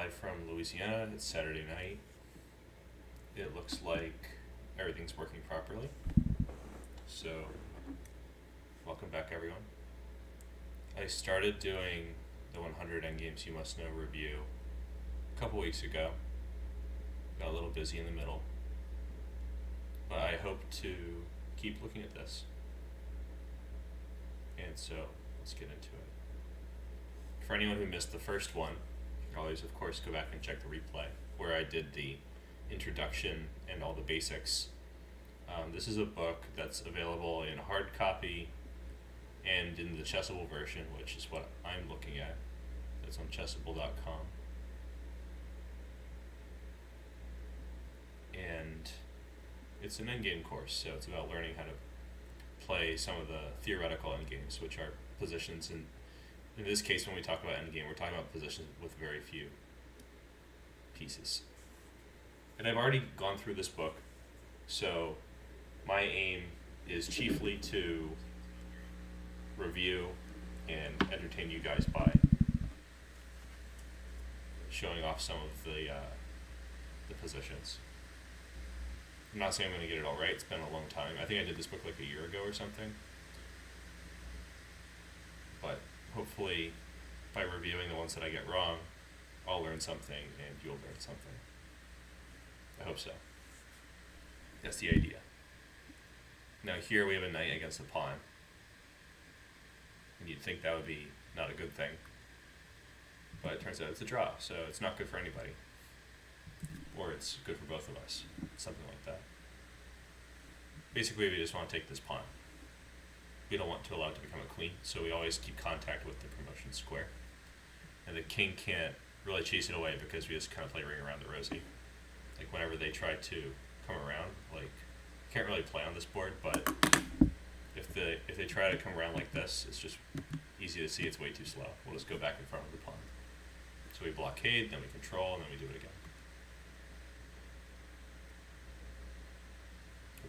live from Louisiana. It's Saturday night. It looks like everything's working properly. So, welcome back, everyone. I started doing the 100 Endgames You Must Know review a couple weeks ago. Got a little busy in the middle. But I hope to keep looking at this. And so, let's get into it. For anyone who missed the first one, you can always, of course, go back and check the replay where I did the introduction and all the basics. This is a book that's available in hard copy and in the Chessable version, which is what I'm looking at. That's on chessable.com. And it's an endgame course, so it's about learning how to play some of the theoretical endgames, which are positions in this case, when we talk about endgame, we're talking about positions with very few pieces. And I've already gone through this book, so my aim is chiefly to review and entertain you guys by showing off some of the positions. I'm not saying I'm going to get it all right. It's been a long time. I think I did this book like a year ago or something. But hopefully, by reviewing the ones that I get wrong, I'll learn something and you'll learn something. I hope so. That's the idea. Now here we have a knight against a pawn. And you'd think that would be not a good thing. But it turns out it's a draw, so it's not good for anybody. Or it's good for both of us. Something like that. Basically, we just want to take this pawn. We don't want to allow it to become a queen, so we always keep contact with the promotion square. And the king can't really chase it away because we just kind of play ring around the rosy. Like whenever they try to come around, like can't really play on this board, but if they try to come around like this, it's just easy to see it's way too slow. We'll just go back in front of the pawn. So we blockade, then we control, and then we do it again.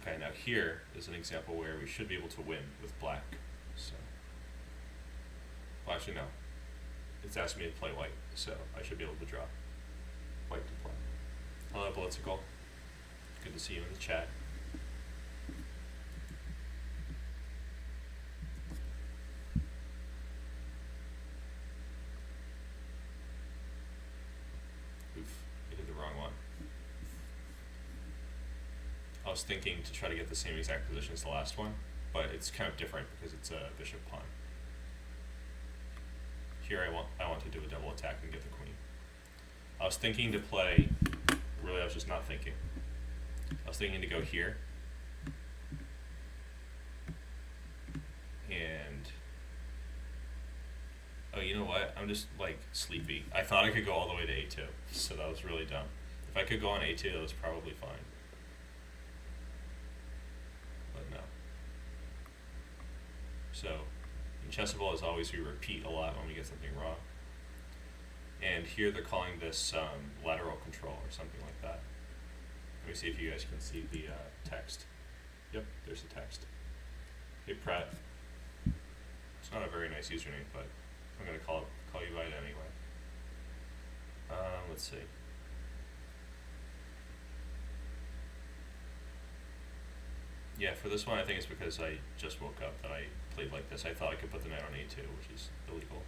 Okay, now here is an example where we should be able to win with black. So, well, actually no. It's asking me to play white, so I should be able to draw white to play. Hello, Blitzical. Good to see you in the chat. Oof, I did the wrong one. I was thinking to try to get the same exact position as the last one, but it's kind of different because it's a bishop pawn. Here I want to do a double attack and get the queen. I was thinking to play, really I was just not thinking. I was thinking to go here. And, oh, you know what? I'm just like sleepy. I thought I could go all the way to a2, so that was really dumb. If I could go on a2, that was probably fine. But no. So, in Chessable, as always, we repeat a lot when we get something wrong. And here they're calling this lateral control or something like that. Let me see if you guys can see the text. Yep, there's the text. Hey Pratt. It's not a very nice username, but I'm going to call you by it anyway. Let's see. Yeah, for this one, I think it's because I just woke up that I played like this. I thought I could put the knight on a2, which is illegal.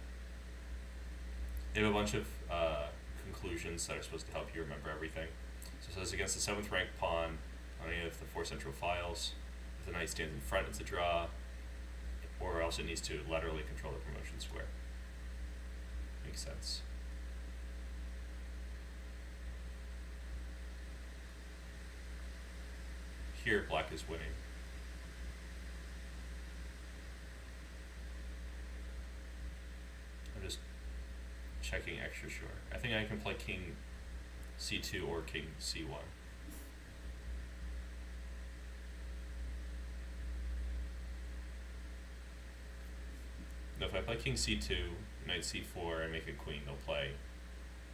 They have a bunch of conclusions that are supposed to help you remember everything. So it says against the 7th ranked pawn on any of the 4 central files, if the knight stands in front, it's a draw, or else it needs to laterally control the promotion square. Makes sense. Here, black is winning. I'm just checking extra sure. I think I can play king c2 or king c1. Now if I play king c2, knight c4, and make a queen, they'll play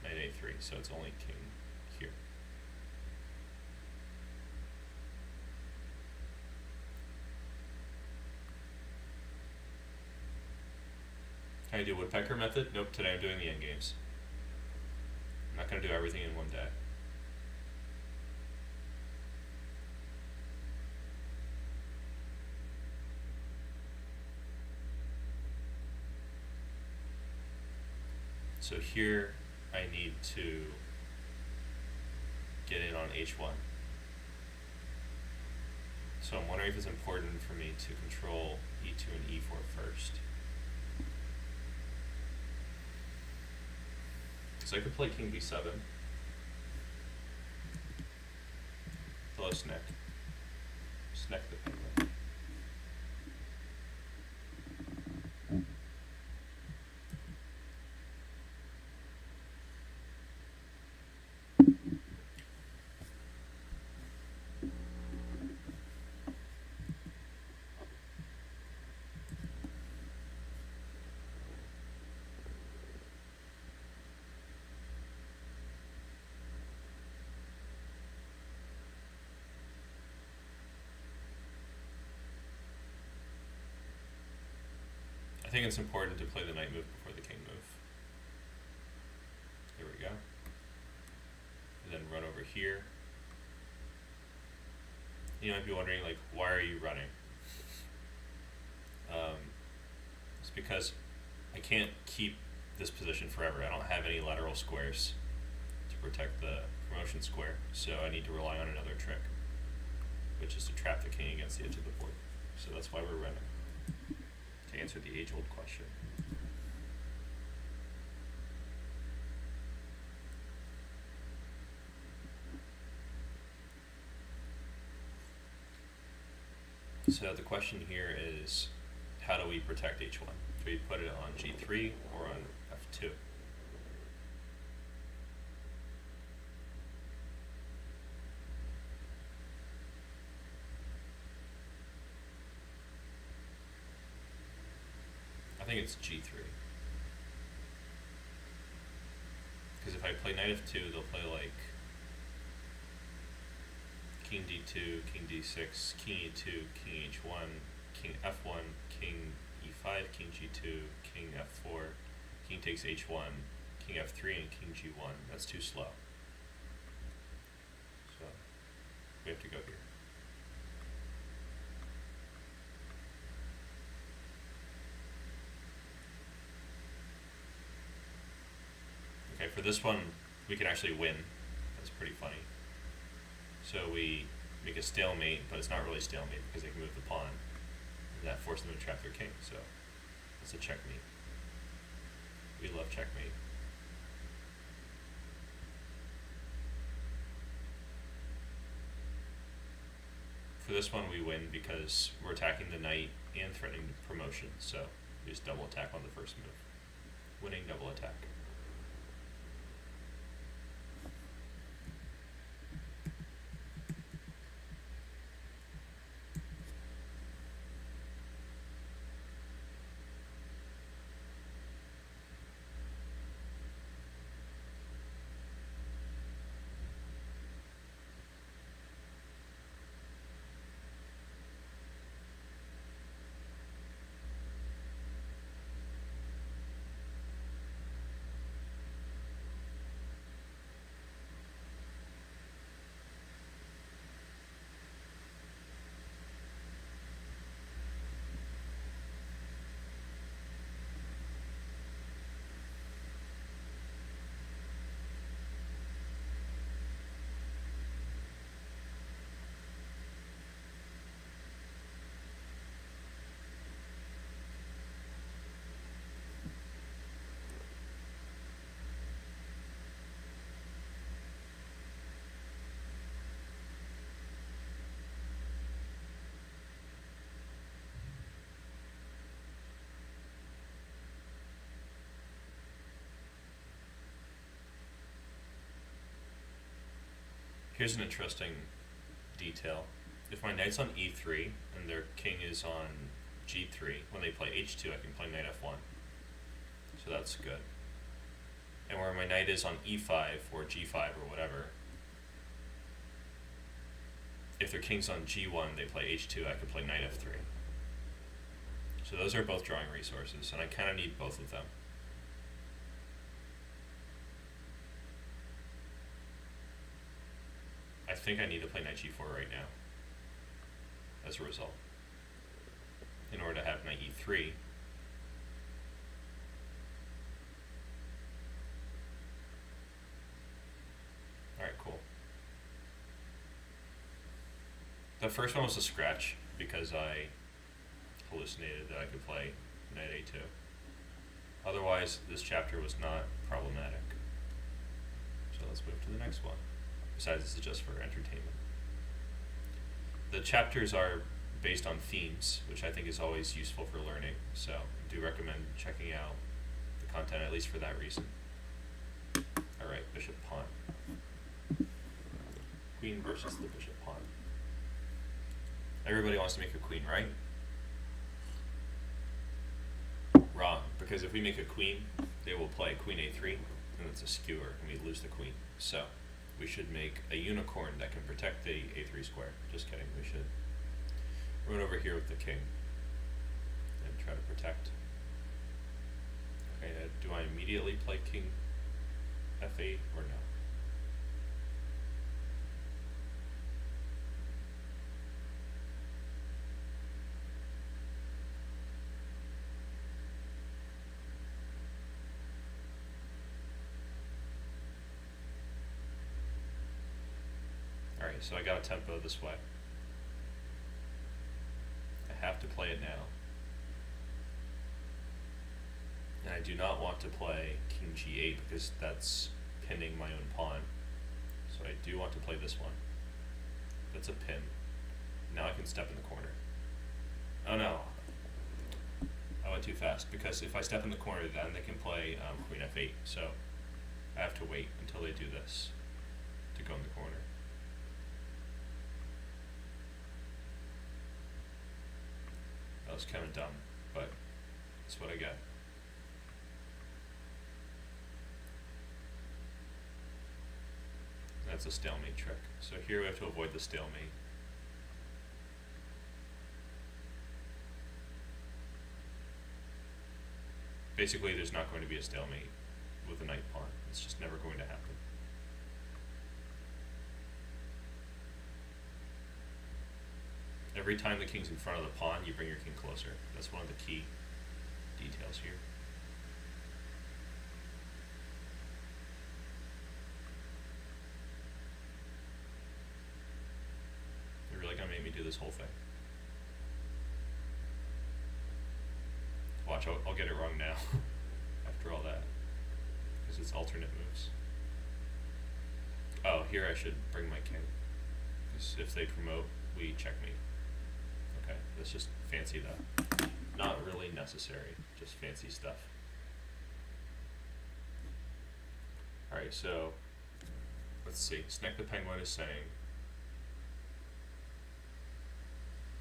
knight a3, so it's only king here. Can I do woodpecker method? Nope, today I'm doing the endgames. I'm not going to do everything in one day. So here I need to get in on h1. So I'm wondering if it's important for me to control e2 and e4 first. So I could play king b7. Hello, Sneck. Sneck the penguin. I think it's important to play the knight move before the king move. Here we go. And then run over here. You might be wondering, like, why are you running? It's because I can't keep this position forever. I don't have any lateral squares to protect the promotion square, so I need to rely on another trick, which is to trap the king against the edge of the board. So that's why we're running, to answer the age-old question. So the question here is, how do we protect h1? Do we put it on g3 or on f2? I think it's g3. Because if I play knight f2, they'll play like king d2, king d6, king e2, king h1, king f1, king e5, king g2, king f4, king takes h1, king f3, and king g1. That's too slow. So we have to go here. Okay, for this one, we can actually win. That's pretty funny. So we make a stalemate, but it's not really stalemate because they can move the pawn. And that forces them to trap their king, so that's a checkmate. We love checkmate. For this one we win because we're attacking the knight and threatening promotion, so we just double attack on the first move. Winning double attack. Here's an interesting detail. If my knight's on e3 and their king is on g3, when they play h2 I can play knight f1. So that's good. And where my knight is on e5 or g5 or whatever, if their king's on g1 they play h2, I could play knight f3. So those are both drawing resources, and I kind of need both of them. I think I need to play knight g4 right now as a result, in order to have knight e3. Alright, cool. The first one was a scratch because I hallucinated that I could play knight a2. Otherwise, this chapter was not problematic. So let's move to the next one. Besides, this is just for entertainment. The chapters are based on themes, which I think is always useful for learning. So I do recommend checking out the content, at least for that reason. Alright, bishop pawn. Queen versus the bishop pawn. Everybody wants to make a queen, right? Wrong, because if we make a queen, they will play queen a3, and it's a skewer, and we lose the queen. So we should make a unicorn that can protect the a3 square. Just kidding, we should run over here with the king and try to protect. Okay, do I immediately play king f8 or no? Alright, so I got a tempo this way. I have to play it now. And I do not want to play king g8 because that's pinning my own pawn. So I do want to play this one. That's a pin. Now I can step in the corner. Oh no. I went too fast because if I step in the corner then they can play queen f8. So I have to wait until they do this to go in the corner. That was kind of dumb, but that's what I get. That's a stalemate trick. So here we have to avoid the stalemate. Basically, there's not going to be a stalemate with a knight pawn. It's just never going to happen. Every time the king's in front of the pawn, you bring your king closer. That's one of the key details here. They're really gonna make me do this whole thing. Watch, I'll get it wrong now, after all that, because it's alternate moves. Oh, here I should bring my king, because if they promote, we checkmate. Okay, let's just fancy that. Not really necessary, just fancy stuff. Alright, so let's see. Snack the Penguin is saying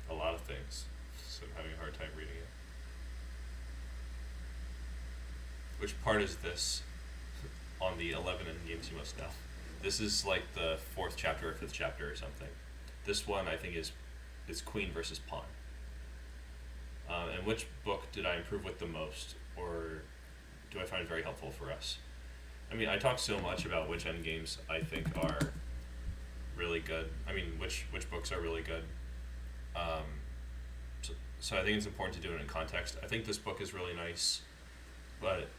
a lot of things, so I'm having a hard time reading it. Which part is this on the 11 Endgames You Must Know? This is like the 4th chapter or 5th chapter or something. This one I think is queen versus pawn. And which book did I improve with the most, or do I find very helpful for us? I mean, I talk so much about which endgames I think are really good. I mean, which books are really good. So I think it's important to do it in context. I think this book is really nice, but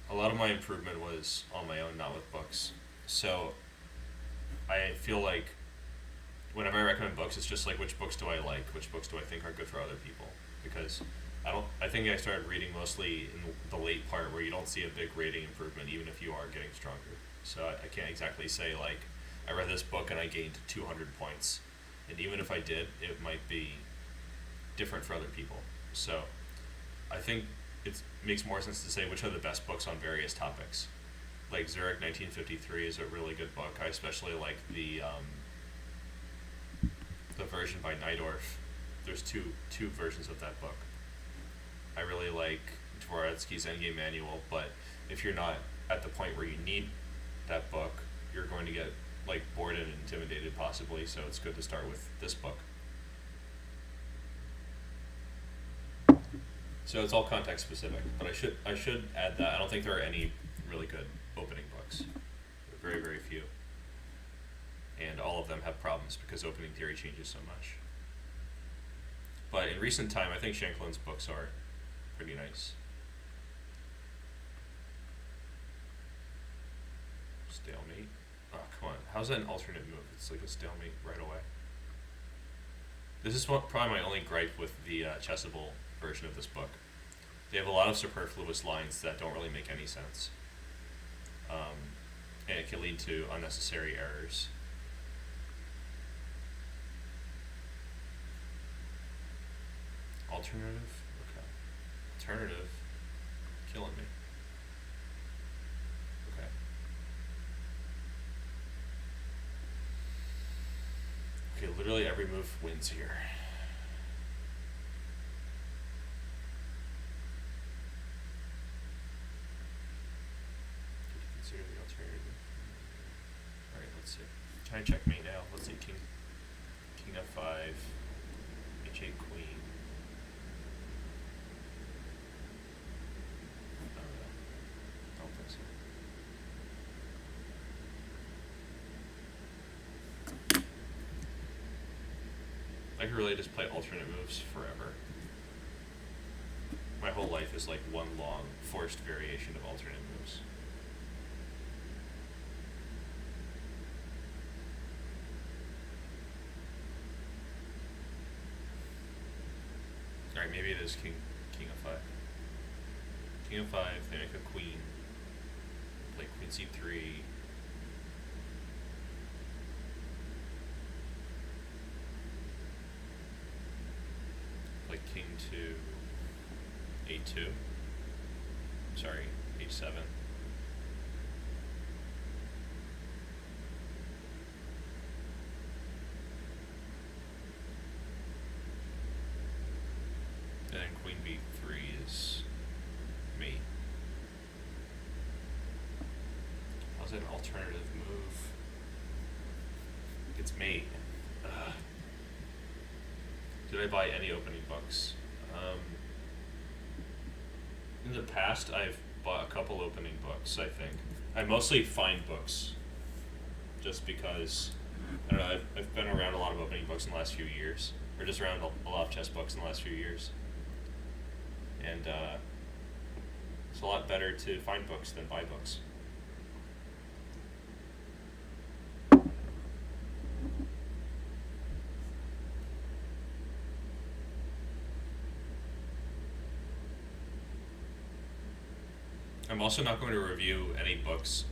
a lot of my improvement was on my own, not with books. So I feel like whenever I recommend books, it's just like, which books do I like? Which books do I think are good for other people? Because I think I started reading mostly in the late part where you don't see a big rating improvement even if you are getting stronger. So I can't exactly say like, I read this book and I gained 200 points. And even if I did, it might be different for other people. So I think it makes more sense to say which are the best books on various topics. Like Zurich 1953 is a really good book. I especially like the version by Neidorf. There's two versions of that book. I really like Dvoretsky's Endgame Manual, but if you're not at the point where you need that book, you're going to get like bored and intimidated possibly, so it's good to start with this book. So it's all context specific, but I should add that I don't think there are any really good opening books. Very, very few. And all of of them have problems because opening theory changes so much. But in recent time, I think Shanklin's books are pretty nice. Stalemate. Oh, come on. How's that an alternate move? It's like a stalemate right away. This is probably my only gripe with the Chessable version of this book. They have a lot of superfluous lines that don't really make any sense. And it can lead to unnecessary errors. Alternative? Okay. Alternative? Killing me. Okay. Okay, literally every move wins here. Consider the alternative. Alright, let's see. Can I checkmate now? Let's see. King F5, H8 Queen. I don't think so. I could really just play alternate moves forever. My whole life is like one long forced variation of alternate moves. Alright, maybe it is King of 5. King of 5, they make a queen. Play Queen C3. Play King to A2. Sorry, H7. And then Queen B3 is mate. How's that an alternative move? It's mate. Ugh. Did I buy any opening books? In the past, I've bought a couple opening books, I think. I mostly find books, just because, I don't know, I've been around a lot of opening books in the last few years, or just around a lot of chess books in the last few years. And it's a lot better to find books than buy books. I'm also not going to review any books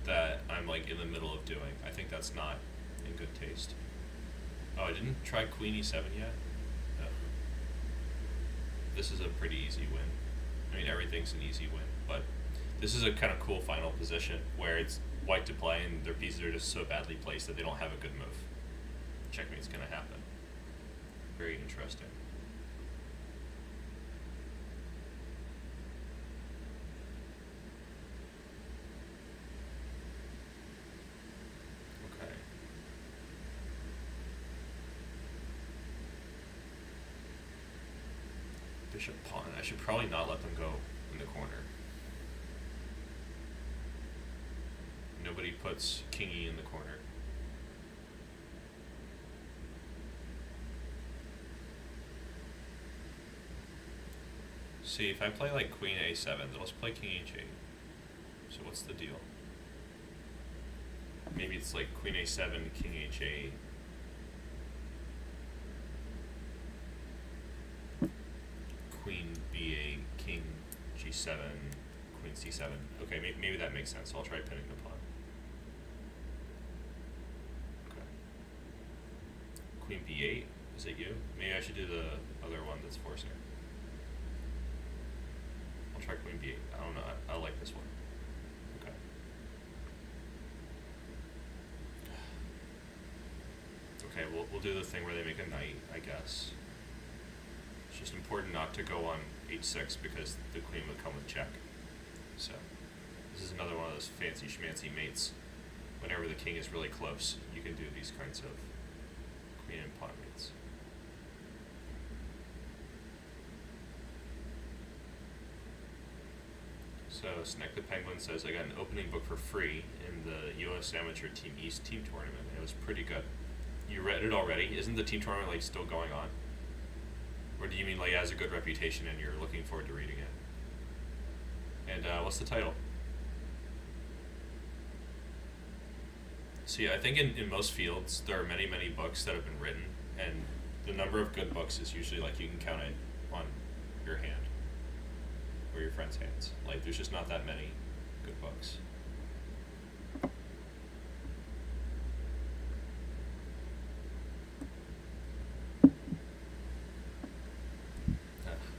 that I'm like in the middle of doing. I think that's not in good taste. Oh, I didn't try Queen E7 yet? No. This is a pretty easy win. I mean, everything's an easy win, but this is a kind of cool final position where it's white to play and their pieces are just so badly placed that they don't have a good move. Checkmate's going to happen. Very interesting. Okay. Bishop pawn. I should probably not let them go in the corner. Nobody puts King E in the corner. See, if I play like Queen A7, then let's play King H8. So what's the deal? Maybe it's like Queen A7, King H8. Queen B8, King G7, Queen C7. Okay, maybe that makes sense. I'll try pinning the pawn. Okay. Queen B8, is it you? Maybe I should do the other one that's forcing. I'll try Queen B8. I don't know. I like this one. Okay. Okay, we'll do the thing where they make a knight, I guess. It's just important not to go on H6 because the queen would come with check. So this is another one of those fancy schmancy mates. Whenever the king is really close, you can do these kinds of queen and pawn mates. So Snack the Penguin says I got an opening book for free in the U.S. Amateur Team East team tournament. It was pretty good. You read it already? Isn't the team tournament like still going on? Or do you mean like it has a good reputation and you're looking forward to reading it? And what's the title? See, I think in most fields there are many, many books that have been written, and the number of good books is usually like you can count it on your hand or your friend's hands. Like there's just not that many good books.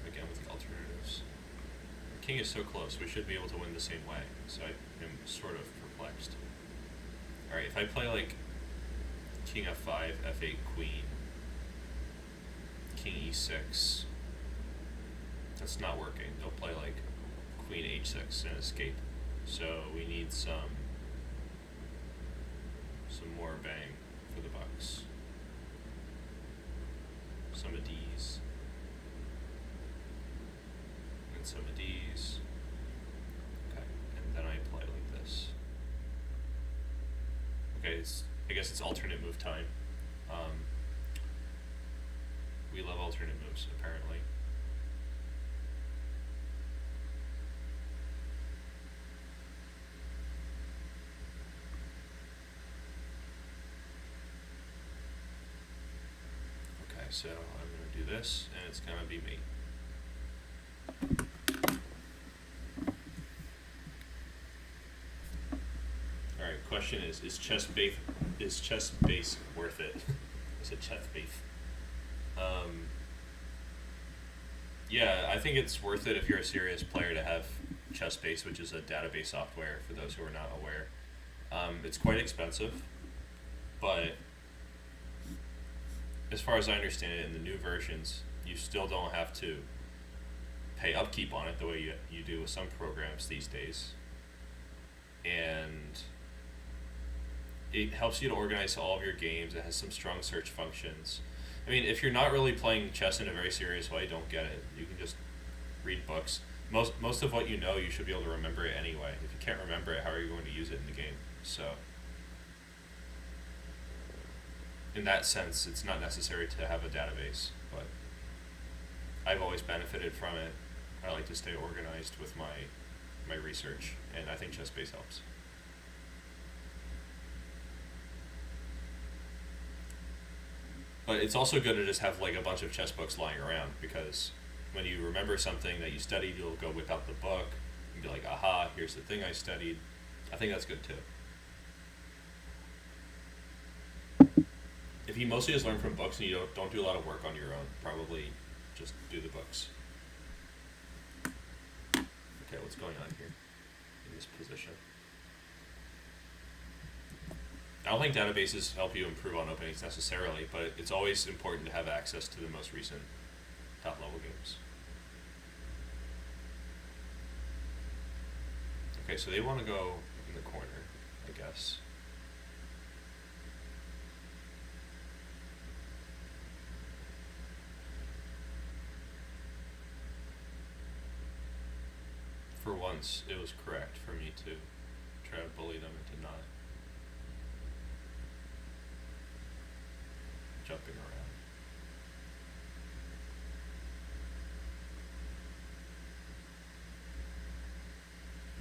Again with the alternatives. King is so close. We should be able to win the same way. So I am sort of perplexed. Alright, if I play like King F5, F8, Queen, King E6, that's not working. They'll play like Queen H6 and escape. So we need some more bang for the bucks. Some of D's. And some of D's. Okay, and then I play like this. Okay, I guess it's alternate move time. We love alternate moves, apparently. Okay, so I'm going to do this, and it's going to be me. Alright, question is chess base worth it? I said chess base. Yeah, I think it's worth it if you're a serious player to have ChessBase, which is a database software for those who are not aware. It's quite expensive, but as far as I understand it, in the new versions, you still don't have to pay upkeep on it the way you do with some programs these days. And it helps you to organize all of your games. It has some strong search functions. I mean, if you're not really playing chess in a very serious way, don't get it. You can just read books. Most of what you know, you should be able to remember it anyway. If you can't remember it, how are you going to use it in the game? So, in that sense, it's not necessary to have a database, but I've always benefited from it. I like to stay organized with my research, and I think ChessBase helps. But it's also good to just have like a bunch of chess books lying around, because when you remember something that you studied, you'll go whip out the book and be like, aha, here's the thing I studied. I think that's good too. If you mostly just learn from books and you don't do a lot of work on your own, probably just do the books. Okay, what's going on here in this position? I don't think databases help you improve on openings necessarily, but it's always important to have access to the most recent top-level games. Okay, so they want to go in the corner, I guess. For once, it was correct for me to try to bully them into not jumping around.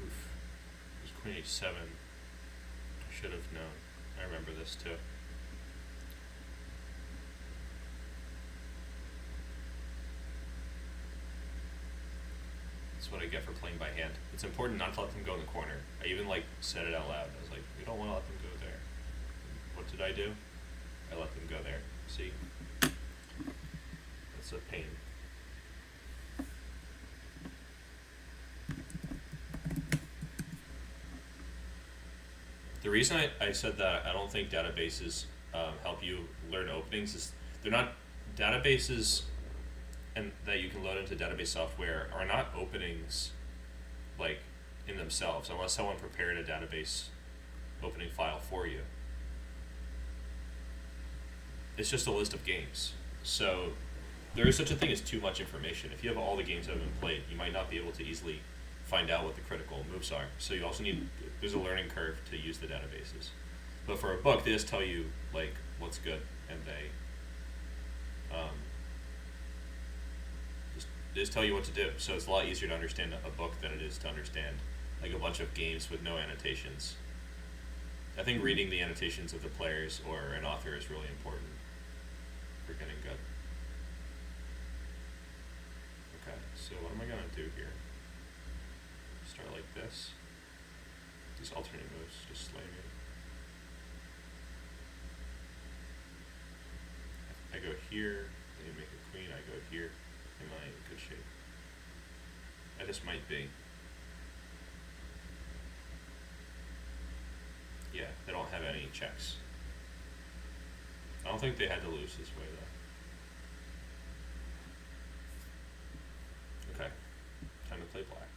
Oof. It was Queen H7. I should have known. I remember this too. That's what I get for playing by hand. It's important not to let them go in the corner. I even said it out loud. I was like, we don't want to let them go there. What did I do? I let them go there. See? That's a pain. The reason I said that I don't think databases help you learn openings is they're not databases, and that you can load into database software are not openings in themselves, unless someone prepared a database opening file for you. It's just a list of games. So there is such a thing as too much information. If you have all the games that have been played, you might not be able to easily find out what the critical moves are. So you also need, there's a learning curve to use the databases. But for a book, they just tell you like what's good, and um, they just tell you what to do. So it's a lot easier to understand a book than it is to understand like a bunch of games with no annotations. I think reading the annotations of the players or an author is really important for getting good. Okay, so what am I gonna do here? Start like this. These alternate moves just slay me. I go here, I need to make a queen, I go here. Am I in good shape? I just might be. Yeah, they don't have any checks. I don't think they had to lose this way though. Okay, time to play black.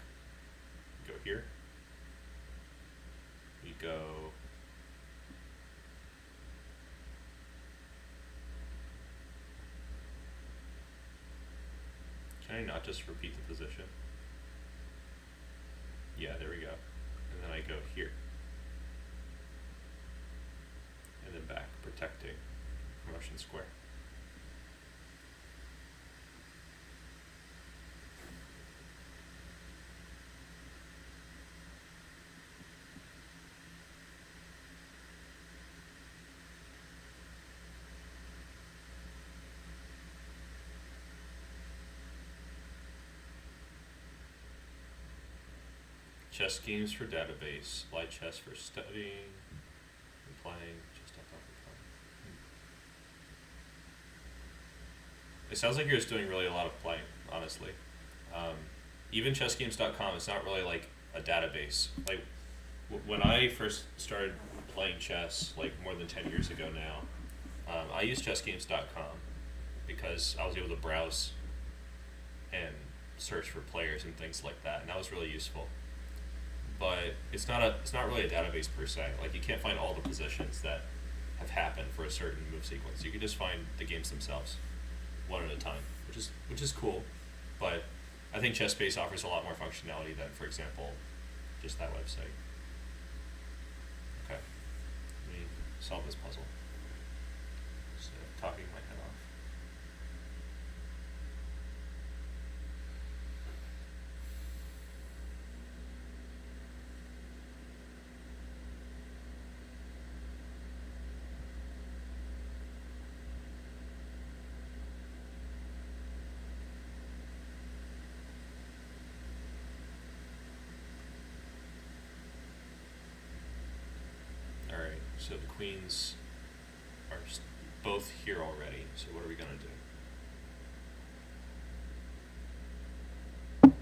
Go here. We go. Can I not just repeat the position? Yeah, there we go. And then I go here. And then back, protecting Russian square. Chess games for database, light chess for studying and playing. It sounds like you're just doing really a lot of playing, honestly. Even chessgames.com is not really like a database. Like when I first started playing chess, like more than 10 years ago now, I used chessgames.com because I was able to browse and search for players and things like that, and that was really useful. But it's not really a database per se. Like you can't find all the positions that have happened for a certain move sequence. You can just find the games themselves, one at a time, which is cool. But I think ChessBase offers a lot more functionality than, for example, just that website. Okay, let me solve this puzzle. Just talking my head off. So the queens are both here already, so what are we going to do?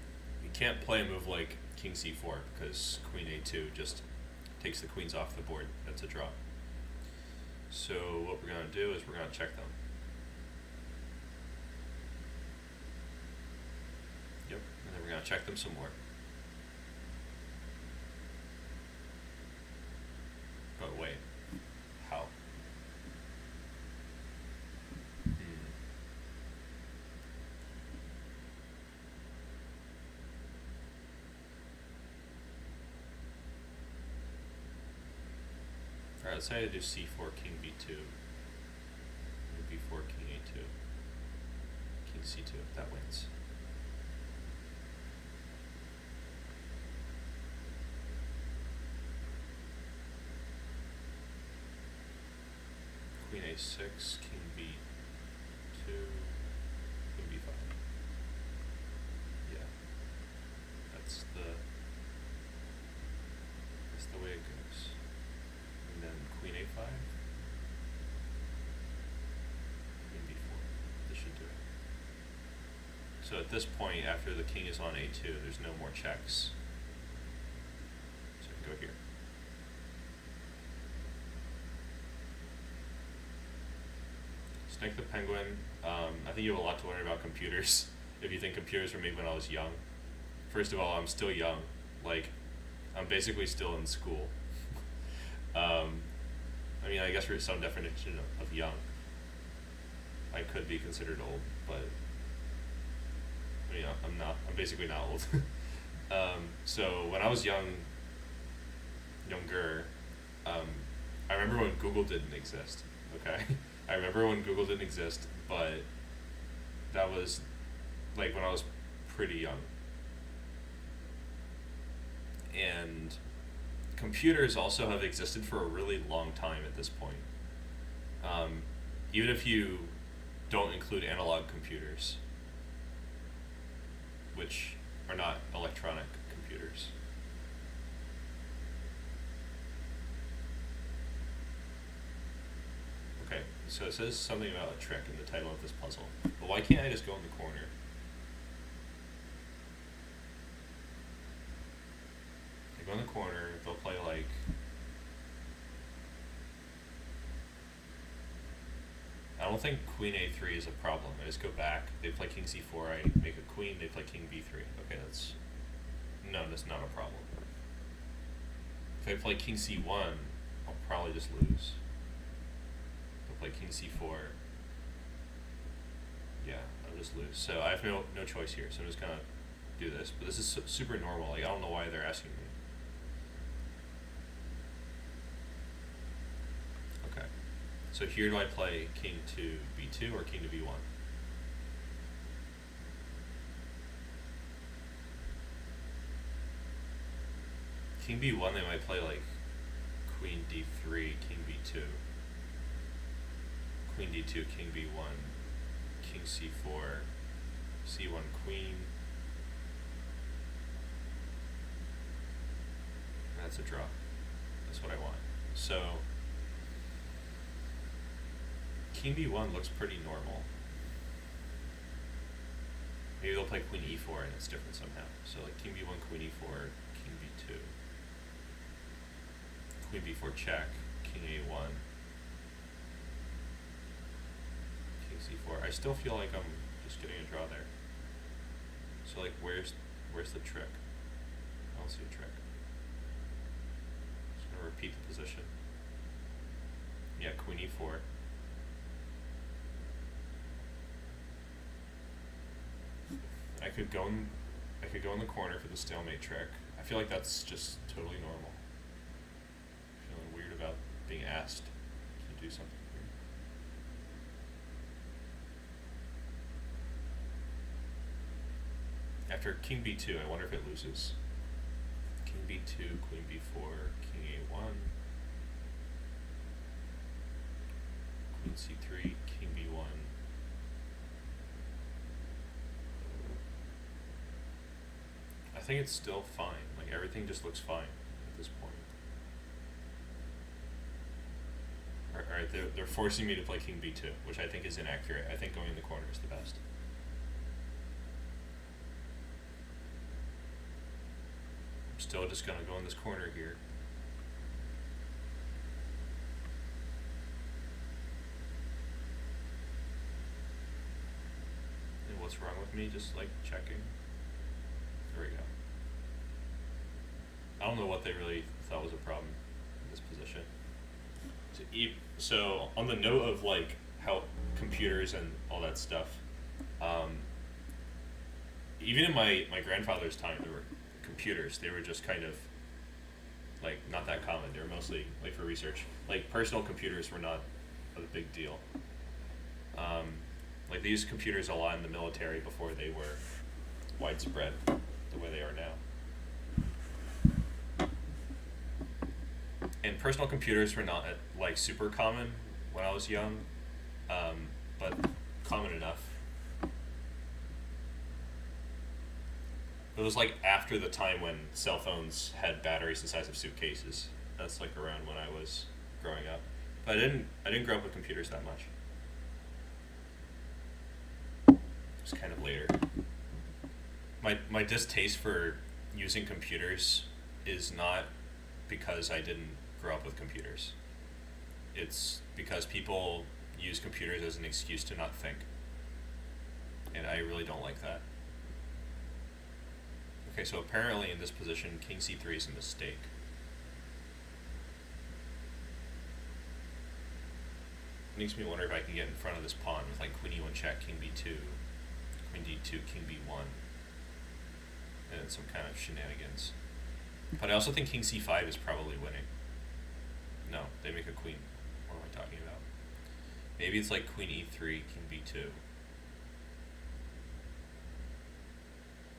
We can't play a move like king c4 because queen a2 just takes the queens off the board. That's a draw. So what we're going to do is we're going to check them. Yep, and then we're going to check them some more. But wait. How? Alright, let's say I do c4, king b2, b4, king a2, king c2, that wins. Queen a6, king b2, king b5. Yeah, that's the way it goes. And then queen a5, queen b4. This should do it. So at this point, after the king is on a2, there's no more checks. So I can go here. Snake the Penguin. I think you have a lot to learn about computers if you think computers were made when I was young. First of all, I'm still young. Like, I'm basically still in school. I mean, I guess for some definition of young, I could be considered old, but I mean, I'm not. I'm basically not old. So when I was younger, um, I remember when Google didn't exist. Okay, I remember when Google didn't exist, but that was like when I was pretty young, and computers also have existed for a really long time at this point. Um, Even if you don't include analog computers, which are not electronic computers. Okay, so it says something about a trick in the title of this puzzle. But why can't I just go in the corner? I go in the corner, they'll play like... I don't think queen a3 is a problem. I just go back, they play king c4, I make a queen, they play king b3. Okay, that's... No, that's not a problem. If I play king c1, I'll probably just lose. I'll play king c4. Yeah, I'll just lose. So I have no choice here, so I'm just gonna do this. But this is super normal. Like, I don't know why they're asking me. Okay. So here do I play king to b2 or king to b1? King b1, they might play like queen d3, king b2. Queen d2, king b1, king c4, c1 queen. That's a draw. That's what I want. So king b1 looks pretty normal. Maybe they'll play queen e4 and it's different somehow. So like king b1, queen e4, king b2. Queen b4 check, king a1, king c4. I still feel like I'm just getting a draw there. So like where's the trick? I don't see a trick. Just gonna repeat the position. Yeah, queen e4. I could go in the corner for the stalemate trick. I feel like that's just totally normal. Feeling weird about being asked to do something weird. After king b2, I wonder if it loses. King b2, queen b4, king a1, queen c3, king b1. I think it's still fine. Like everything just looks fine at this point. Alright, they're forcing me to play king b2, which I think is inaccurate. I think going in the corner is the best. I'm still just gonna go in this corner here. And what's wrong with me? Just like checking. There we go. I don't know what they really thought was a problem in this position. So on the note of like how computers and all that stuff, even in my grandfather's time, there were computers. They were just kind of like not that common. They were mostly like for research. Like personal computers were not a big deal. Like they used computers a lot in the military before they were widespread the way they are now. And personal computers were not like super common when I was young, but common enough. It was like after the time when cell phones had batteries the size of suitcases. That's like around when I was growing up. But I didn't grow up with computers that much. It was kind of later. My distaste for using computers is not because I didn't grow up with computers. It's because people use computers as an excuse to not think. And I really don't like that. Okay, so apparently in this position, king c3 is a mistake. It makes me wonder if I can get in front of this pawn with like queen e1 check, king b2, queen d2, king b1. and some kind of shenanigans. But I also think king c5 is probably winning. No, they make a queen. What am I talking about? Maybe it's like queen e3, king b2.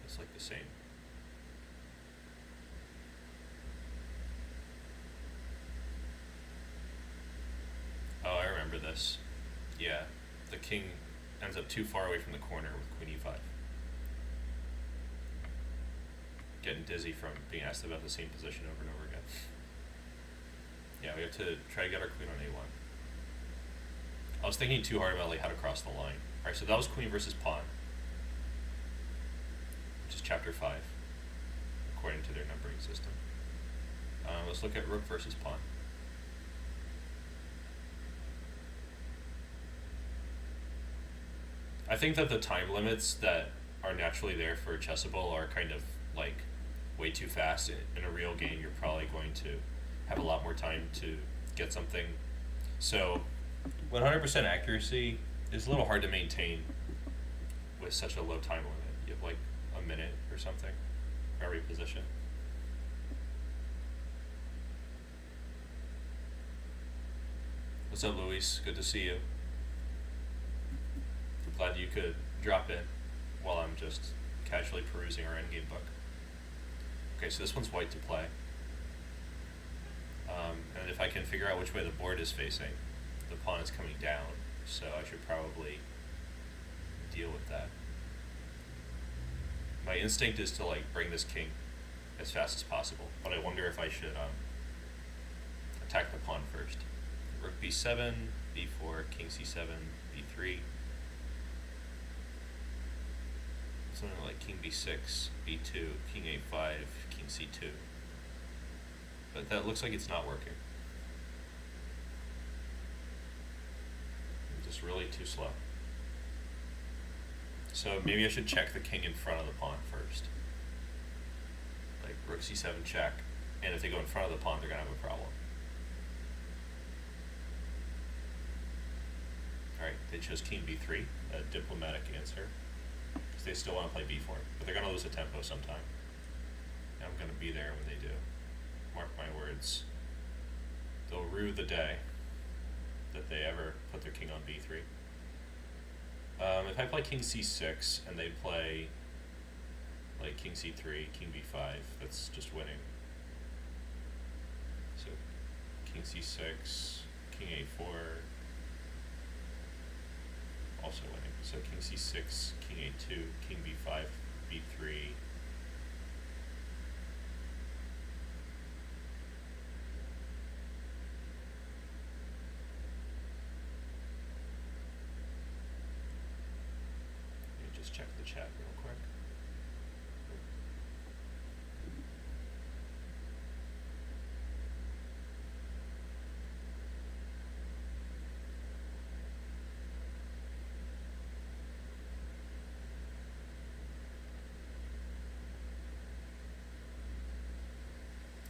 It's like the same. Oh, I remember this. Yeah, the king ends up too far away from the corner with queen e5. Getting dizzy from being asked about the same position over and over again. Yeah, we have to try to get our queen on a1. I was thinking too hard about like how to cross the line. Alright, so that was queen versus pawn, which is chapter 5, according to their numbering system. Let's look at rook versus pawn. I think that the time limits that are naturally there for chessable are kind of like way too fast. In a real game, you're probably going to have a lot more time to get something. So 100% accuracy is a little hard to maintain with such a low time limit. You have like a minute or something for every position. What's up, Luis? Good to see you. I'm glad you could drop in while I'm just casually perusing our endgame book. Okay, so this one's white to play. And if I can figure out which way the board is facing, the pawn is coming down, so I should probably deal with that. My instinct is to like bring this king as fast as possible, but I wonder if I should attack the pawn first. Rook b7, b4, king c7, b3. Something like king b6, b2, king a5, king c2. But that looks like it's not working. It's just really too slow. So maybe I should check the king in front of the pawn first. Like rook c7 check, and if they go in front of the pawn, they're gonna have a problem. Alright, they chose king b3, a diplomatic answer. Because they still want to play b4, but they're gonna lose a tempo sometime. And I'm gonna be there when they do. Mark my words. They'll rue the day that they ever put their king on b3. If I play king c6 and they play like king c3, king b5, that's just winning. So king c6, king a4, also winning. So king c6, king a2, king b5, b3. Just check the chat real quick.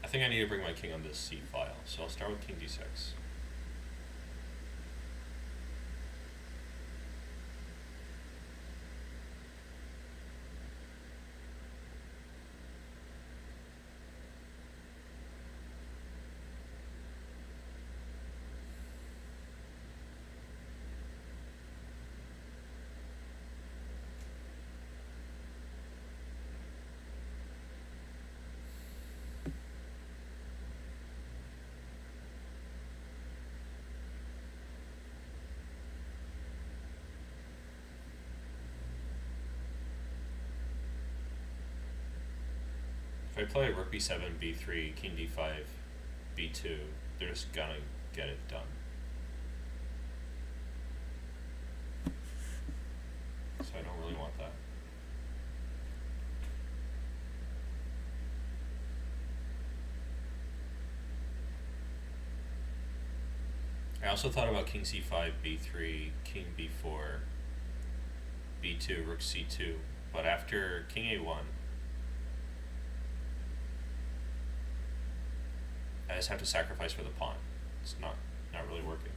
I think I need to bring my king on this c file, so I'll start with king d6. If I play rook b7, b3, king d5, b2, they're just gonna get it done. So I don't really want that. I also thought about king c5, b3, king b4, b2, rook c2, but after king a1, I just have to sacrifice for the pawn. It's not really working.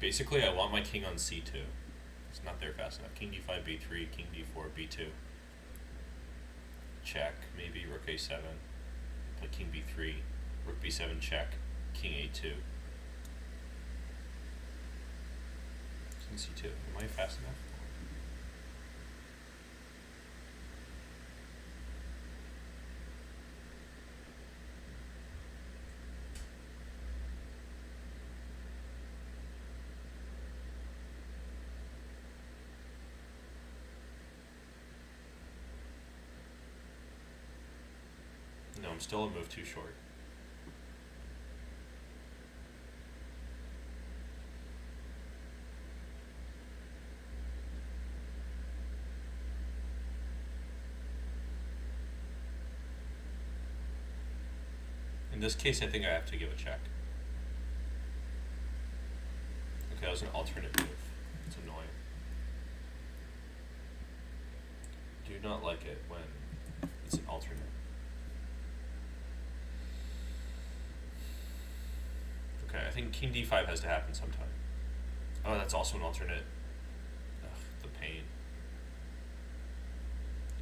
Basically, I want my king on c2. It's not there fast enough. King d5, b3, king d4, b2. Check, maybe rook a7. Play king b3, rook b7 check, king a2. King c2. Am I fast enough? No, I'm still a move too short. In this case, I think I have to give a check. Okay, that was an alternate move. It's annoying. Do not like it when it's an alternate. Okay, I think king d5 has to happen sometime. Oh, that's also an alternate. Ugh, the pain.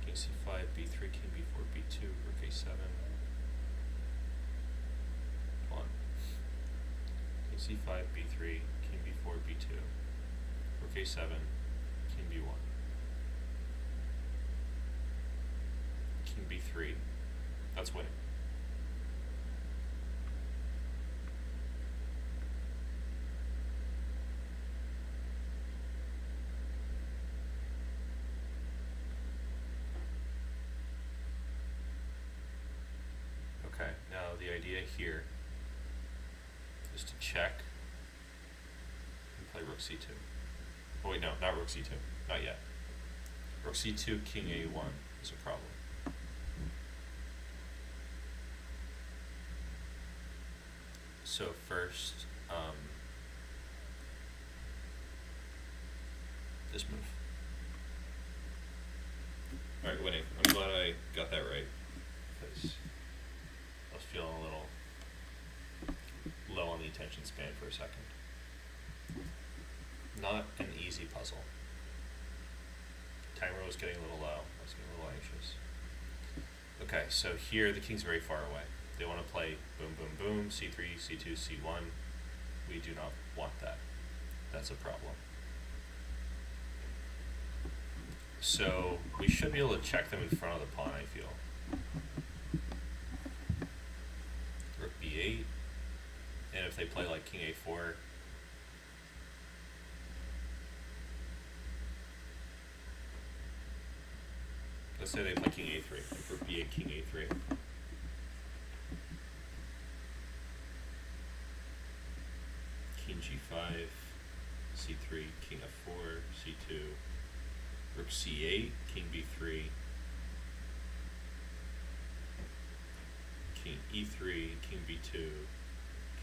King c5, b3, king b4, b2, rook a7. Hold on. King c5, b3, king b4, b2, rook a7, king b1. King b3. That's winning. Okay, now the idea here is to check and play rook c2. Oh wait, no, not rook c2. Not yet. Rook c2, king a1 is a problem. So first, this move. Alright, winning. I'm glad I got that right, because I was feeling a little low on the attention span for a second. Not an easy puzzle. Timer was getting a little low. I was getting a little anxious. Okay, so here the king's very far away. They want to play boom, boom, boom, c3, c2, c1. We do not want that. That's a problem. So we should be able to check them in front of the pawn, I feel. Rook b8. And if they play like king a4, let's say they play king a3, like rook b8, king a3. King g5, c3, king f4, c2, rook c8, king b3, king e3, king b2,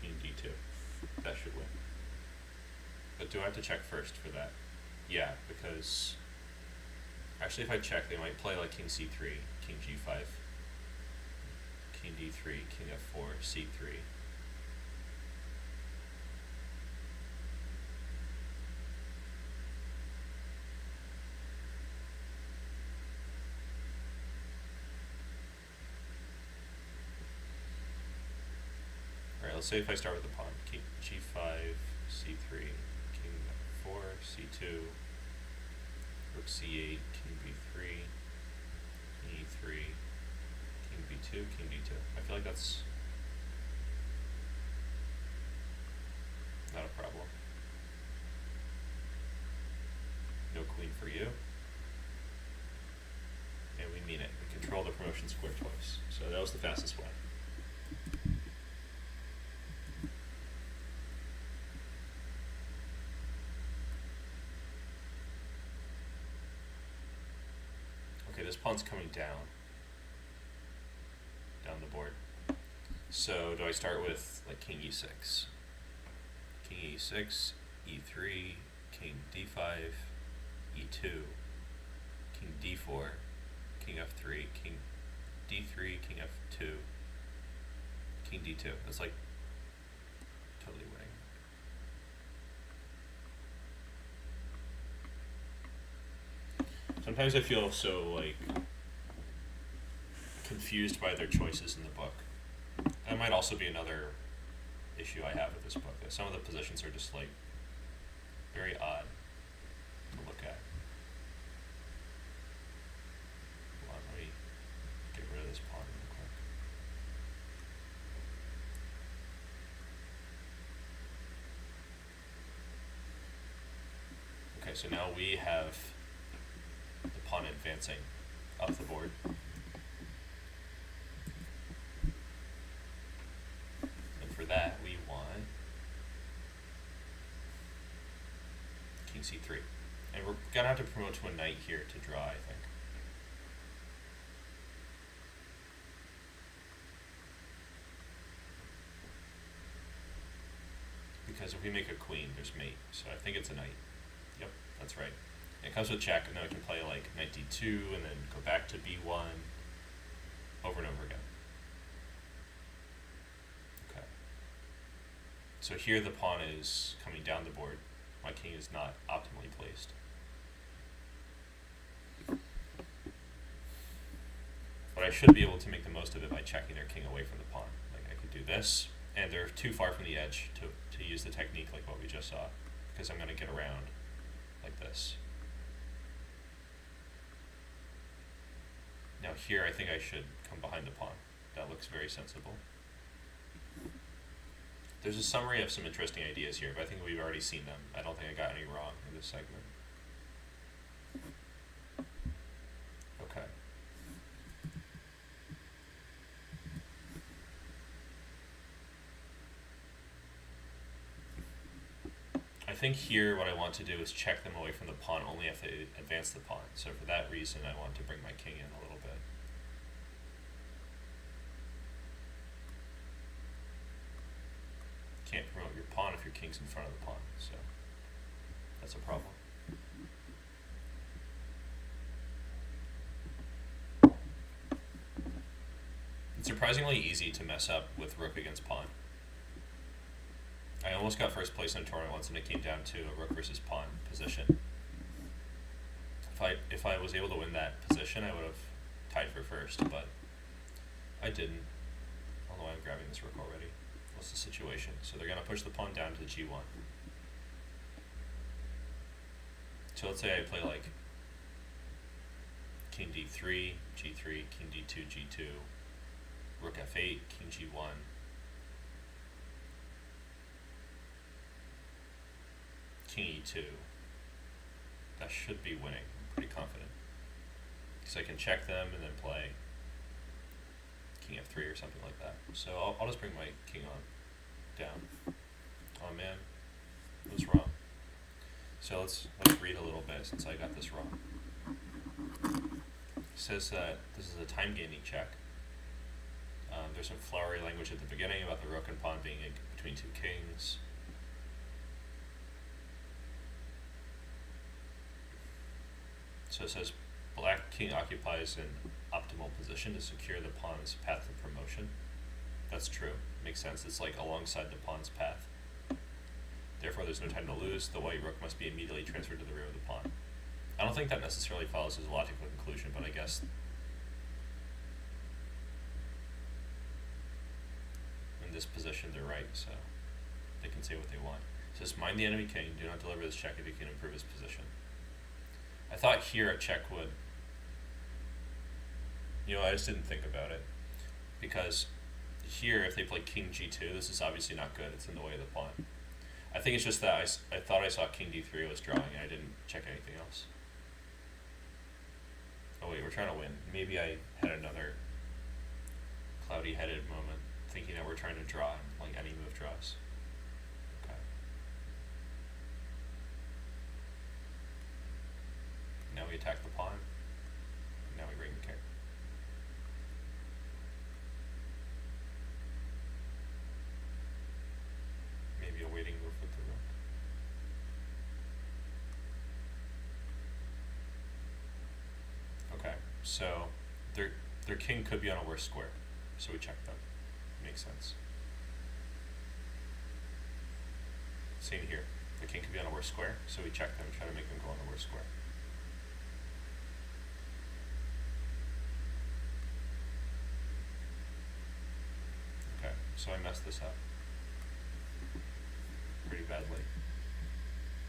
king d2. That should win. But do I have to check first for that? Yeah, because actually if I check, they might play like king c3, king g5, king d3, king f4, c3. Let's say if I start with the pawn, king g5, c3, king f4, c2, rook c8, king b3, king e3, king b2, king d2. I feel like that's not a problem. No queen for you. And we mean it. We control the promotion square twice. So that was the fastest way. This pawn's coming down the board. So do I start with like king e6, king e6, e3, king d5, e2, king d4, king f3, king d3, king f2, king d2. That's like totally winning. sometimes I feel so like confused by their choices in the book. That might also be another issue I have with this book. That some of the positions are just like very odd to look at. Hold on, let me get rid of this pawn real quick. Okay, so now we have the pawn advancing up the board. And for that, we want king c3. And we're going to have to promote to a knight here to draw, I think. Because if we make a queen, there's mate. So I think it's a knight. Yep, that's right. It comes with check, and then we can play like knight d2, and then go back to b1, over and over again. Okay. So here the pawn is coming down the board. My king is not optimally placed. But I should be able to make the most of it by checking their king away from the pawn. Like I could do this, and they're too far from the edge to use the technique like what we just saw, because I'm going to get around like this. Now here I think I should come behind the pawn. That looks very sensible. There's a summary of some interesting ideas here, but I think we've already seen them. I don't think I got any wrong in this segment. Okay. I think here what I want to do is check them away from the pawn only if they advance the pawn. So for that reason, I want to bring my king in a little bit. Can't promote your pawn if your king's in front of the pawn, so that's a problem. It's surprisingly easy to mess up with rook against pawn. I almost got first place in a tournament once, and it came down to a rook versus pawn position. If I was able to win that position, I would have tied for first, but I didn't. I don't know why I'm grabbing this rook already. What's the situation? So they're going to push the pawn down to g1. So let's say I play like king d3, g3, king d2, g2, rook f8, king g1. King e2. That should be winning. I'm pretty confident. Because I can check them and then play king f3 or something like that. So I'll just bring my king on down. Oh man, it was wrong. So let's read a little bit since I got this wrong. It says that this is a time gaining check. There's some flowery language at the beginning about the rook and pawn being between two kings. So it says black king occupies an optimal position to secure the pawn's path to promotion. That's true. Makes sense. It's like alongside the pawn's path. Therefore, there's no time to lose. The white rook must be immediately transferred to the rear of the pawn. I don't think that necessarily follows his logical conclusion, but I guess in this position they're right, so they can say what they want. It says, mind the enemy king. Do not deliver this check if you can improve his position. I thought here a check would, I just didn't think about it. Because here, if they play king g2, this is obviously not good. It's in the way of the pawn. I think it's just that I thought I saw king d3 was drawing, and I didn't check anything else. Oh wait, we're trying to win. Maybe I had another cloudy-headed moment, thinking that we're trying to draw and playing any move draws. Okay. Now we attack the pawn. Now we bring the king. Maybe a waiting move with the rook. Okay, so their king could be on a worse square, so we check them. Makes sense. Same here. The king could be on a worse square, so we check them and try to make them go on the worse square. so I messed this up pretty badly.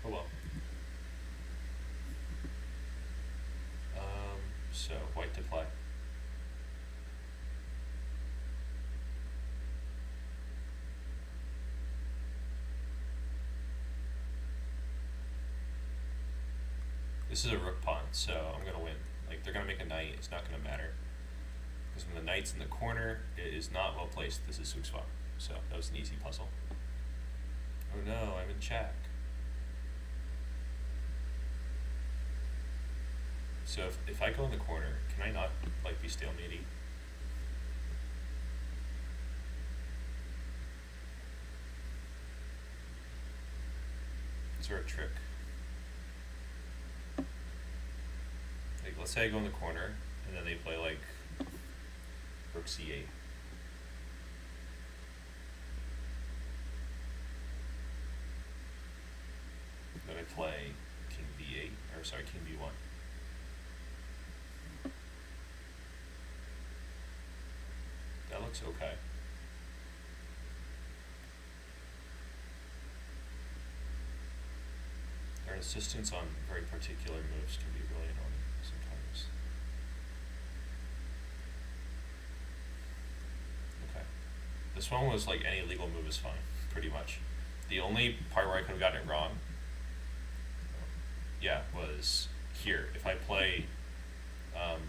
Oh well. So white to play. This is a rook pawn, so I'm gonna win. Like, they're gonna make a knight, it's not gonna matter. Because when the knight's in the corner, it is not well placed. This is Suk Swap. So that was an easy puzzle. Oh no, I'm in check. So if I go in the corner, can I not like be stalematey? Is there a trick? Like, let's say I go in the corner and then they play like Rook C8. Then I play King B8, or sorry, King B1. That looks okay. Their insistence on very particular moves can be really annoying sometimes. Okay. This one was like any legal move is fine, pretty much. The only part where I could have gotten it wrong, yeah, was here. If I play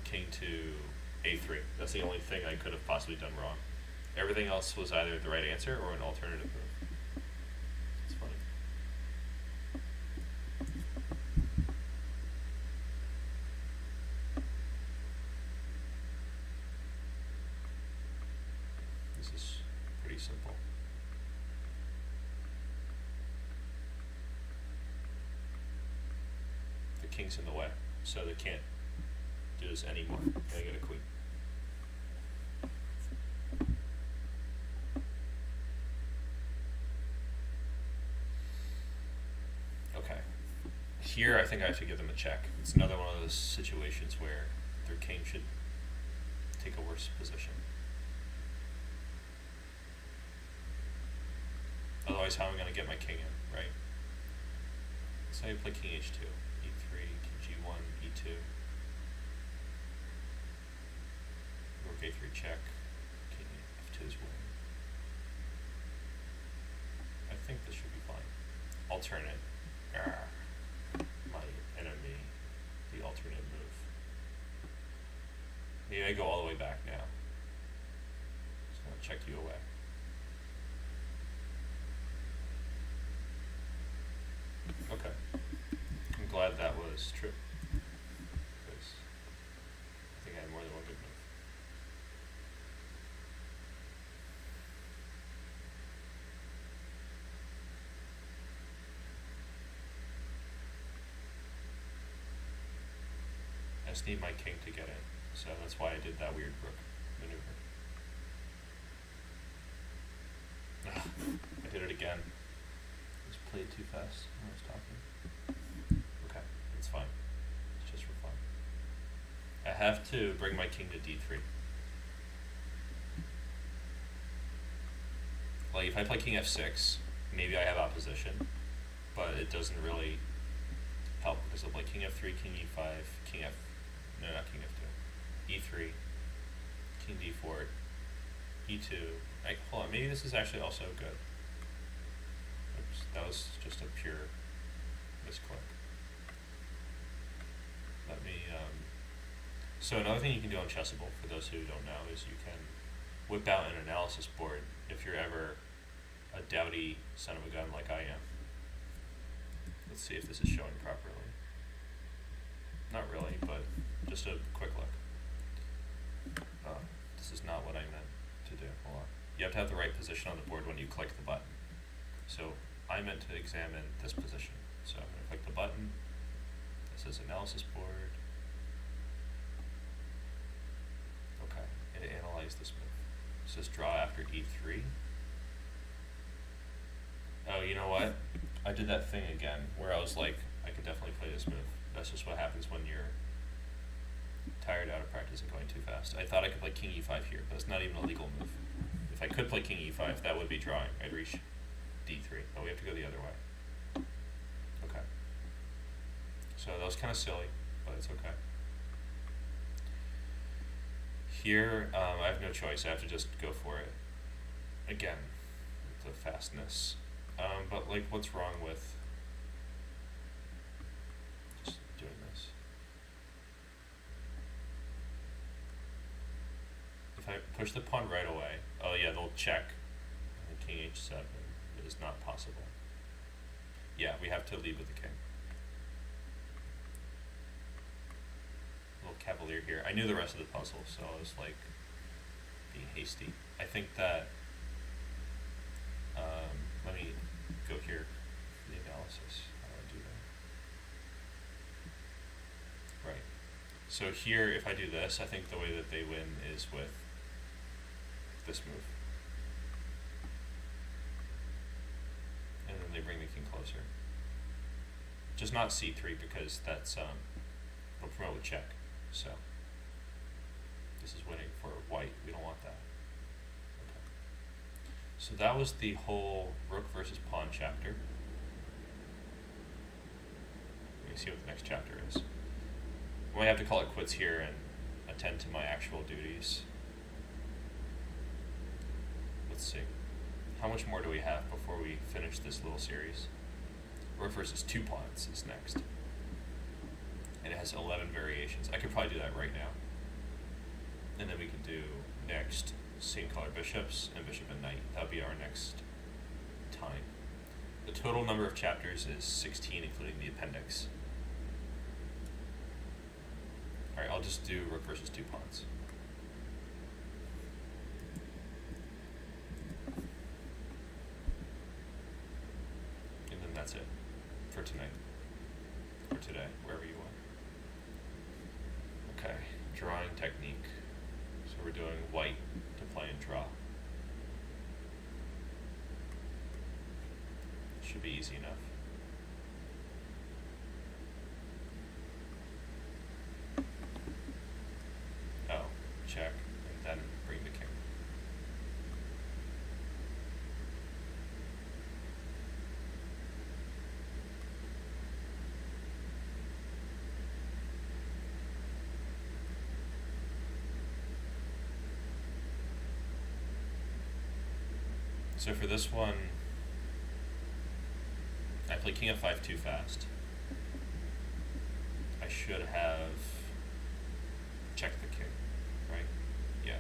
King to A3, that's the only thing I could have possibly done wrong. Everything else was either the right answer or an alternative move. It's funny. This is pretty simple. The king's in the way, so they can't do this anymore. Gotta get a queen. Okay. Here I think I have to give them a check. It's another one of those situations where their king should take a worse position. Otherwise, how am I going to get my king in, right? So I play king h2, e3, king g1, e2, rook a3 check, king f2 is winning. I think this should be fine. Alternate. My enemy, the alternate move. Maybe I go all the way back now. Just gonna check you away. Okay. I'm glad that was true. Because I think I had more than one good move. I just need my king to get in, so that's why I did that weird rook maneuver. I did it again. Just played too fast when I was talking. Okay, it's fine. It's just for fun. I have to bring my king to d3. Like, if I play king f6, maybe I have opposition, but it doesn't really help because of like king f3, king e5, king f. No, not king f2. e3, king d4, e2. Like, hold on, maybe this is actually also good. Oops, that was just a pure misclick. Let me, so another thing you can do on Chessable, for those who don't know, is you can whip out an analysis board if you're ever a dowdy son of a gun like I am. Let's see if this is showing properly. Not really, but just a quick look. This is not what I meant to do. Hold on. You have to have the right position on the board when you click the button. So I meant to examine this position. So I'm going to click the button. This is analysis board. Okay, and analyze this move. It says draw after e3. Oh, you know what? I did that thing again where I was like, I can definitely play this move. That's just what happens when you're tired out of practice and going too fast. I thought I could play king e5 here, but it's not even a legal move. If If I could play king e5, that would be drawing. I'd reach d3, but we have to go the other way. Okay. So that was kind of silly, but it's okay. Here, I have no choice. I have to just go for it. Again, the fastness. But like, what's wrong with just doing this? If I push the pawn right away, oh yeah, they'll check. And king h7 is not possible. Yeah, we have to lead with the king. A little cavalier here. I knew the rest of the puzzle, so I was like being hasty. I think that let me go here for the analysis. How do I do that? Right. So here, if I do this, I think the way that they win is with this move. And then they bring the king closer. Just not c3 because that's will promote with check. So this is winning for white. We don't want that. Okay. So that was the whole rook versus pawn chapter. Let me see what the next chapter is. I might have to call it quits here and attend to my actual duties. Let's see. How much more do we have before we finish this little series? Rook versus two pawns is next. And it has 11 variations. I could probably do that right now. And then we can do next same color bishops and bishop and knight. That would be our next time. The total number of chapters is 16, including the appendix. Alright, I'll just do rook versus two pawns. And then that's it for tonight. Or today, wherever you want. Okay, drawing technique. So we're doing white to play and draw. Should be easy enough. Oh, check, and then bring the king. So for this one, I play king f5 too fast. I should have checked the king, right? Yeah.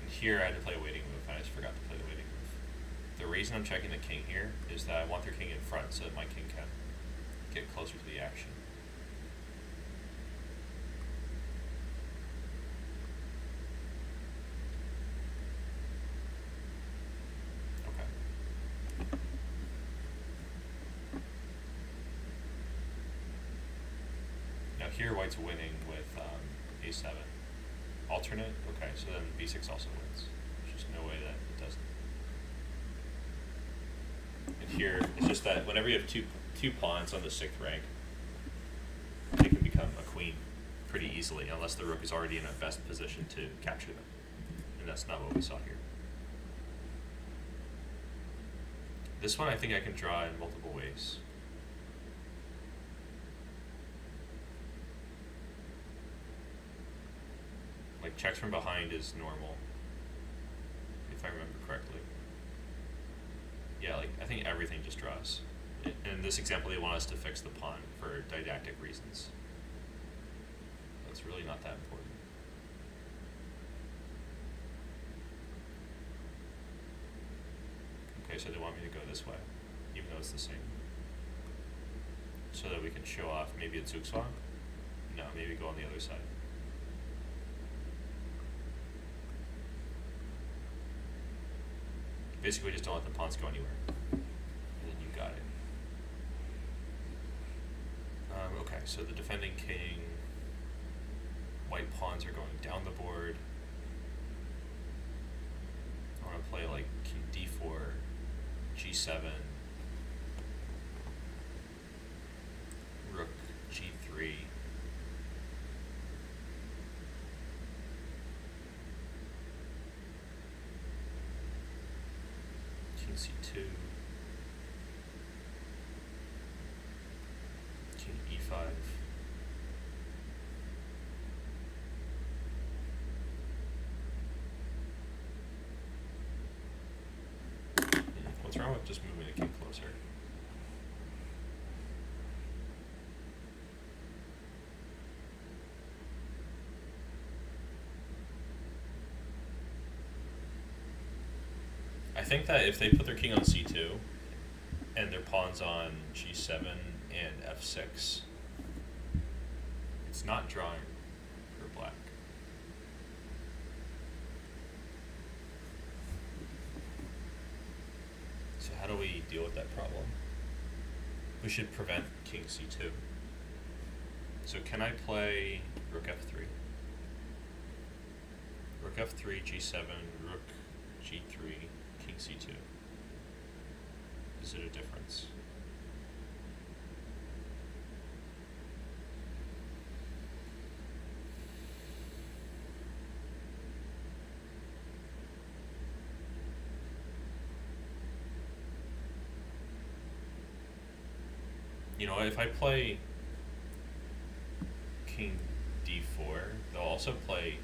And here I had to play a waiting move, and I just forgot to play the waiting move. The reason I'm checking the king here is that I want their king in front so that my king can get closer to the action. Here white's winning with a7. Alternate? Okay, so then b6 also wins. There's just no way that it doesn't. And here, it's just that whenever you have two pawns on the 6th rank, they can become a queen pretty easily, unless the rook is already in a best position to capture them. And that's not what we saw here. This one I think I can draw in multiple ways. Like checks from behind is normal, if I remember correctly. Yeah, like I think everything just draws. In this example, they want us to fix the pawn for didactic reasons. That's really not that important. Okay, so they want me to go this way, even though it's the same. So that we can show off, maybe it's Zugzwang? No, maybe go on the other side. Basically, just don't let the pawns go anywhere. And then you got it. Okay, so the defending king, white pawns are going down the board. I want to play like king d4, g7, rook g3. c2, king e5. What's wrong with just moving the king closer? I think that if they put their king on c2 and their pawns on g7 and f6, it's not drawing for black. So how do we deal with that problem? We should prevent king c2. So can I play rook f3? Rook f3, g7, rook g3, king c2. Is it a difference? You know, if I play king d4, they'll also play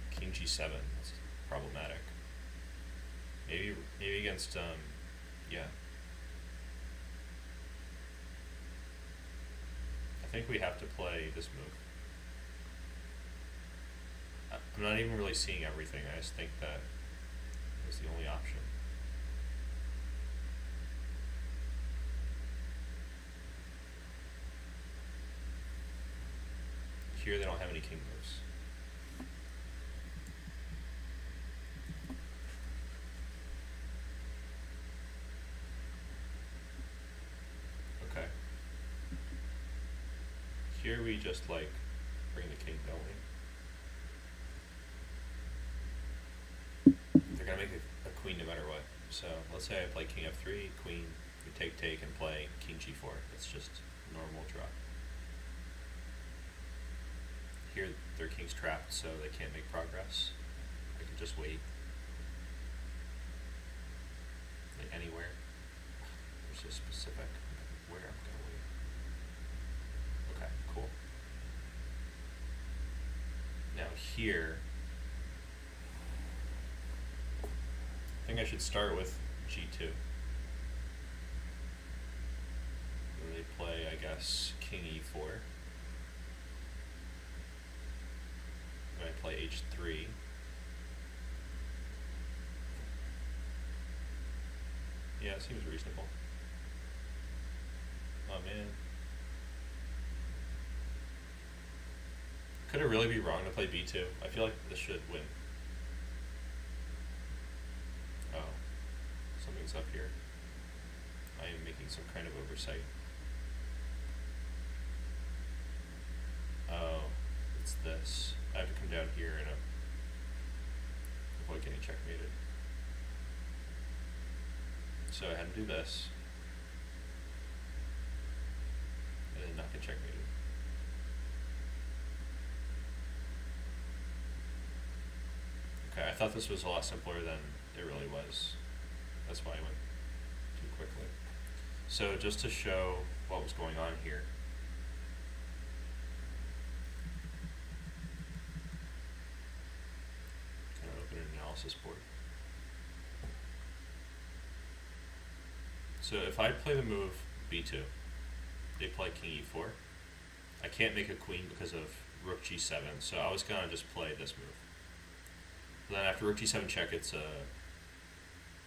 king g7. That's problematic. Maybe against yeah. I think we have to play this move. I'm not even really seeing everything. I just think that is the only option. Here they don't have any king moves. Okay. Here we just like bring the king going. They're gonna make a queen no matter what. So let's say I play king f3, queen, we take and play king g4. It's just normal draw. Here their king's trapped, so they can't make progress. I can just wait. Like anywhere. There's a specific where I'm gonna wait. Okay, cool. Now here, I think I should start with g2. Where they play, I guess, king e4. I play h3. Yeah, it seems reasonable. Oh man. Could it really be wrong to play b2? I feel like this should win. Oh. Something's up here. I am making some kind of oversight. Oh, it's this. I have to come down here and avoid getting checkmated. So I had to do this. And then not get checkmated. Okay, I thought this was a lot simpler than it really was. That's why I went too quickly. So just to show what was going on here. Analysis board. So if I play the move b2, they play king e4. I can't make a queen because of rook g7, so I was gonna just play this move. And then after rook g7 check, it's a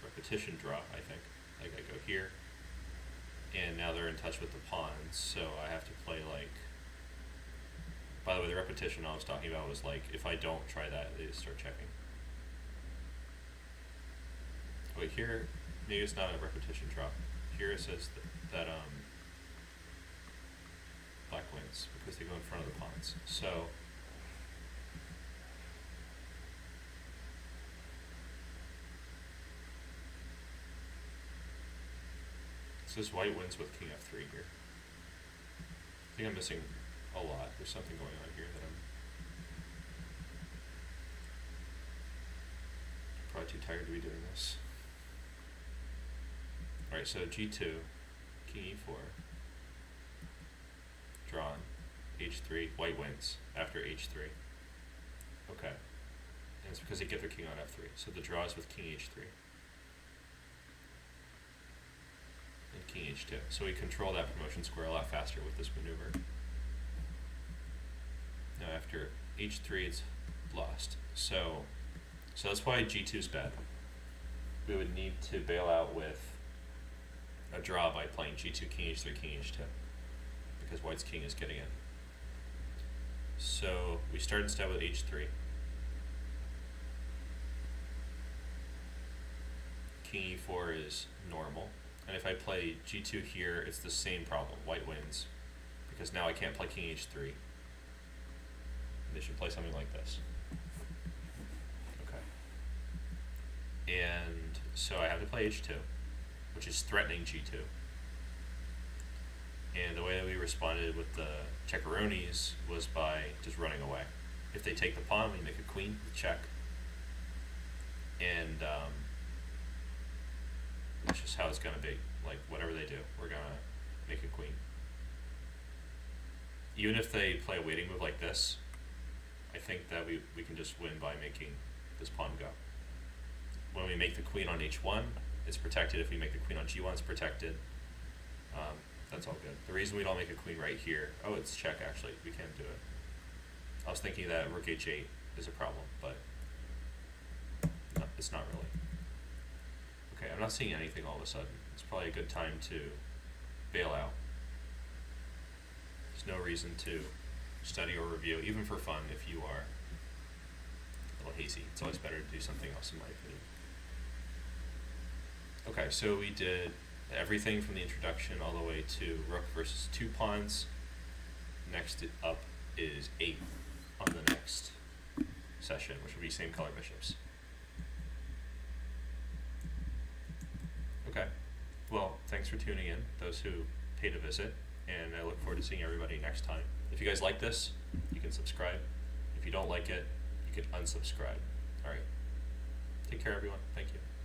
repetition draw, I think. Like I go here, and now they're in touch with the pawns, so I have to play like. By the way, the repetition I was talking about was like if I don't try that, they just start checking. Wait, here, maybe it's not a repetition drop. Here it says that black wins because they go in front of the pawns. So it says white wins with king f3 here. I think I'm missing a lot. There's something going on here that I'm probably too tired to be doing this. Alright, so g2, king e4, drawn, h3, white wins after h3. Okay. And it's because they get their king on f3. So the draw is with king h3. And king h2. So we control that promotion square a lot faster with this maneuver. Now after h3 it's lost. So that's why g2 is bad. We would need to bail out with a draw by playing g2, king h3, king h2. Because white's king is getting in. So we start instead with h3. King e4 is normal. And if I play g2 here, it's the same problem. White wins. Because now I can't play king h3. They should play something like this. Okay. And so I have to play h2, which is threatening g2. And the way that we responded with the checkeronis was by just running away. If they take the pawn, we make a queen with check. And that's just how it's going to be. Like, whatever they do, we're going to make a queen. Even if they play a waiting move like this, I think that we can just win by making this pawn go. When we make the queen on h1, it's protected. If we make the queen on g1, it's protected. That's all good. The reason we don't make a queen right here, oh, it's check actually, we can't do it. I was thinking that rook h8 is a problem, but no, it's not really. Okay, I'm not seeing anything all of a sudden. It's probably a good time to bail out. There's no reason to study or review, even for fun, if you are a little hazy. It's always better to do something else, in my opinion. Okay, so we did everything from the introduction all the way to rook versus 2 pawns. Next up is 8 on the next session, which will be same color bishops. Okay, well, thanks for tuning in, those who paid a visit, and I look forward to seeing everybody next time. If you guys like this, you can subscribe. If you don't like it, you can unsubscribe. Alright, take care everyone, thank you.